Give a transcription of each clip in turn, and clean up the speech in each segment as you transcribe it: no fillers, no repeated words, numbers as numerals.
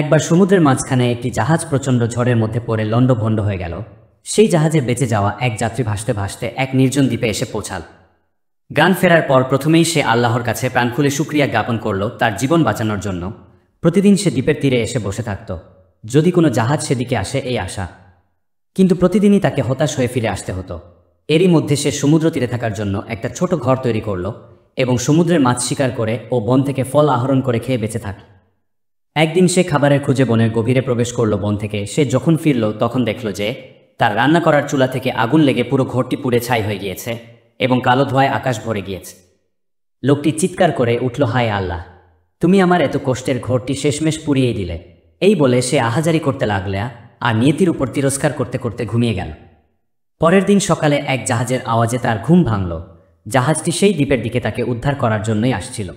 একবার সমুদ্রের মাঝখানে একটি জাহাজ প্রচণ্ড ঝড়ের মধ্যে পড়ে লণ্ডভণ্ড হয়ে গেল। সেই জাহাজে বেঁচে যাওয়া এক যাত্রী ভাসতে ভাসতে এক নির্জন দ্বীপে এসে পৌঁছাল। গান ফেরার পর প্রথমেই সে আল্লাহর কাছে প্রাণ খুলে শুকরিয়া জ্ঞাপন করল তার জীবন বাঁচানোর জন্য। প্রতিদিন সে দ্বীপের তীরে এসে বসে থাকত, যদি কোনো জাহাজ সেদিকে আসে এই আশা। কিন্তু প্রতিদিনই তাকে হতাশ হয়ে ফিরে আসতে হতো। এরই মধ্যে সে সমুদ্র তীরে থাকার জন্য একটা ছোট ঘর তৈরি করল এবং সমুদ্রের মাছ শিকার করে ও বন থেকে ফল আহরণ করে খেয়ে বেঁচে থাকে। একদিন সে খাবারের খুঁজে বনের গভীরে প্রবেশ করল। বন থেকে সে যখন ফিরল তখন দেখল যে তার রান্না করার চুলা থেকে আগুন লেগে পুরো ঘরটি পুড়ে ছাই হয়ে গিয়েছে এবং কালো ধোঁয়ায় আকাশ ভরে গিয়েছে। লোকটি চিৎকার করে উঠল, হায় আল্লাহ, তুমি আমার এত কষ্টের ঘরটি শেষমেশ পুড়িয়ে দিলে। এই বলে সে আহাজারি করতে লাগলা আর নিয়তির উপর তিরস্কার করতে করতে ঘুমিয়ে গেল। পরের দিন সকালে এক জাহাজের আওয়াজে তার ঘুম ভাঙল। জাহাজটি সেই দ্বীপের দিকে তাকে উদ্ধার করার জন্যই আসছিল।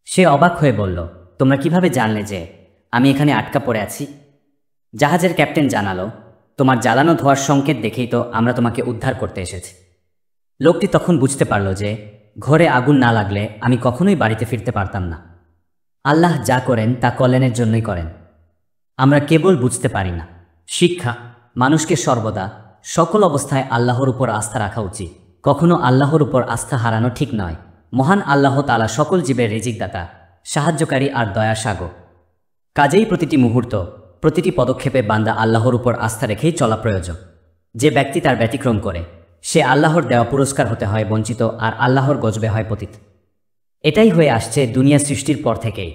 সে অবাক হয়ে বলল, তোমরা কিভাবে জানলে যে আমি এখানে আটকা পড়ে আছি? জাহাজের ক্যাপ্টেন জানালো, তোমার জ্বালানো ধোঁয়ার সংকেত দেখেই তো আমরা তোমাকে উদ্ধার করতে এসেছি। লোকটি তখন বুঝতে পারল যে ঘরে আগুন না লাগলে আমি কখনোই বাড়িতে ফিরতে পারতাম না। আল্লাহ যা করেন তা কল্যাণের জন্যই করেন, আমরা কেবল বুঝতে পারি না। শিক্ষা: মানুষকে সর্বদা সকল অবস্থায় আল্লাহর উপর আস্থা রাখা উচিত। কখনো আল্লাহর উপর আস্থা হারানো ঠিক নয়। মহান আল্লাহ তাআলা সকল জীবের রিজিকদাতা, সাহায্যকারী আর দয়া সাগর। কাজেই প্রতিটি মুহূর্ত, প্রতিটি পদক্ষেপে বান্দা আল্লাহর উপর আস্থা রেখেই চলা প্রয়োজন। যে ব্যক্তি তার ব্যতিক্রম করে সে আল্লাহর দেওয়া পুরস্কার হতে হয় বঞ্চিত আর আল্লাহর গজবে হয় পতিত। এটাই হয়ে আসছে দুনিয়া সৃষ্টির পর থেকেই।